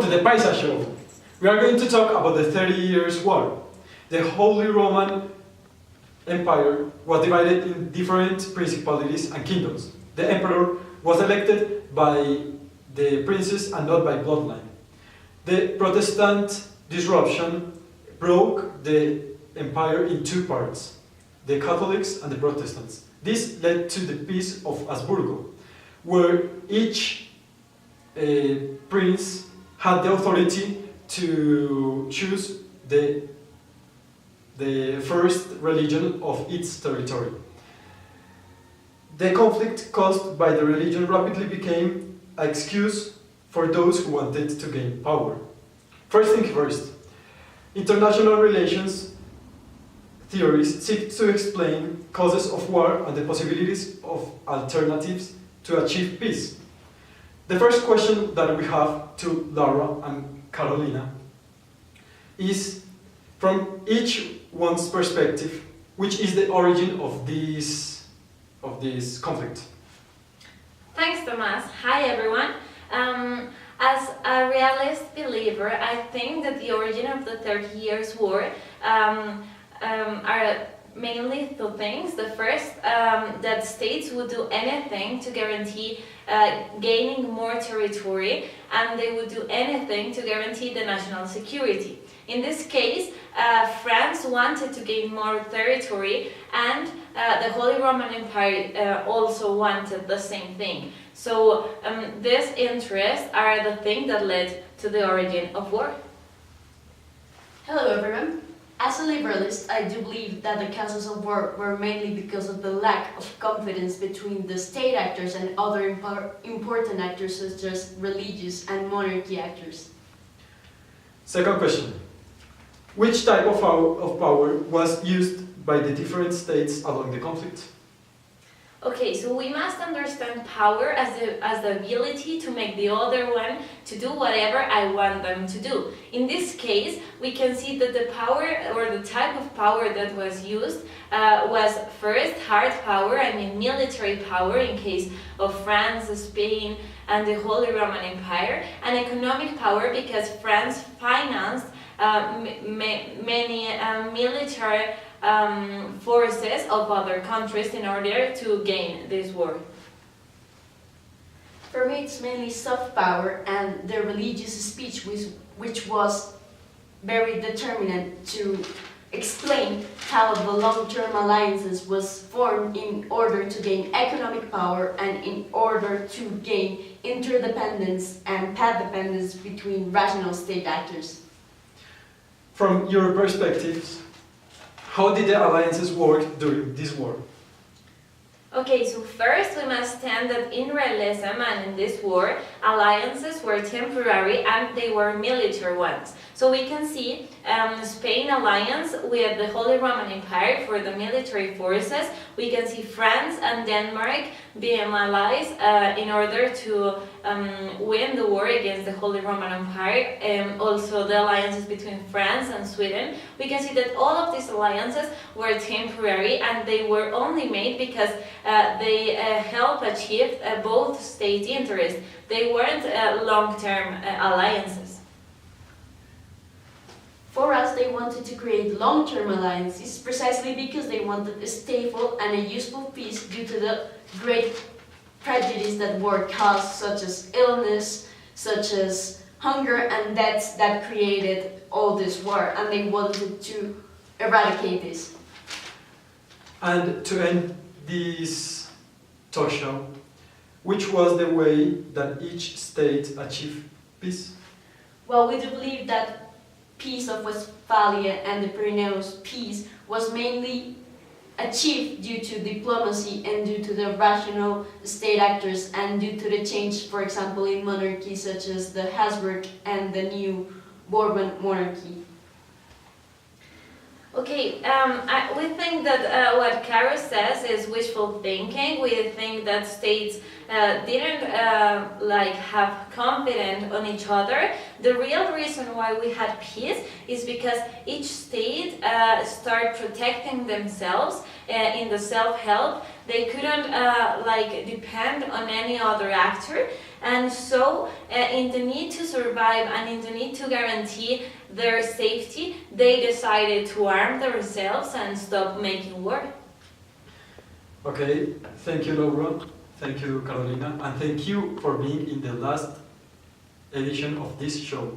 to the Paisa show. We are going to talk about the 30 Years' War. The Holy Roman Empire was divided in different principalities and kingdoms. The emperor was elected by the princes and not by bloodline. The Protestant disruption broke the empire in two parts, the Catholics and the Protestants. This led to the Peace of Habsburgo, where each prince had the authority to choose the first religion of its territory. The conflict caused by the religion rapidly became an excuse for those who wanted to gain power. First thing first, international relations theories seek to explain causes of war and the possibilities of alternatives to achieve peace. The first question that we have to Laura and Carolina is, from each one's perspective, which is the origin of this conflict? Thanks, Tomas. Hi, everyone. As a realist believer, I think that the origin of the 30 Years' War are mainly two things. The first, that states would do anything to guarantee gaining more territory, and they would do anything to guarantee the national security. In this case, France wanted to gain more territory, and the Holy Roman Empire also wanted the same thing. So these interests are the thing that led to the origin of war. Hello everyone. As a liberalist, I do believe that the causes of war were mainly because of the lack of confidence between the state actors and other important actors such as religious and monarchy actors. Second question. Which type of power was used by the different states along the conflict? Okay, so we must understand power as the ability to make the other one to do whatever I want them to do. In this case, we can see that the power or the type of power that was used was first hard power, I mean military power in case of France, Spain and the Holy Roman Empire, and economic power because France financed many military forces of other countries in order to gain this war. For me, it's mainly soft power and the religious speech which was very determinant to explain how the long-term alliances was formed in order to gain economic power and in order to gain interdependence and path dependence between rational state actors. From your perspectives, how did the alliances work during this war? Okay, so first we must stand that in realism and in this war, alliances were temporary and they were military ones. So we can see Spain alliance with the Holy Roman Empire for the military forces. We can see France and Denmark being allies in order to win the war against the Holy Roman Empire. Also the alliances between France and Sweden. We can see that all of these alliances were temporary and they were only made because they help achieve both state interests. They weren't long-term alliances. For us, they wanted to create long-term alliances precisely because they wanted a stable and a useful peace due to the great prejudice that war caused, such as illness, such as hunger and deaths that created all this war, and they wanted to eradicate this. And to end this talk show, which was the way that each state achieved peace? Well, we do believe that Peace of Westphalia and the Pyrenees peace was mainly achieved due to diplomacy and due to the rational state actors and due to the change, for example, in monarchy such as the Habsburg and the new Bourbon monarchy. Okay, we think that what Caro says is wishful thinking. We think that states didn't have confidence on each other. The real reason why we had peace is because each state started protecting themselves in the self-help. they couldn't like depend on any other actor, and so in the need to survive and in the need to guarantee their safety, they decided to arm themselves and stop making war. Okay, thank you, Laura. Thank you, Carolina, and thank you for being in the last edition of this show.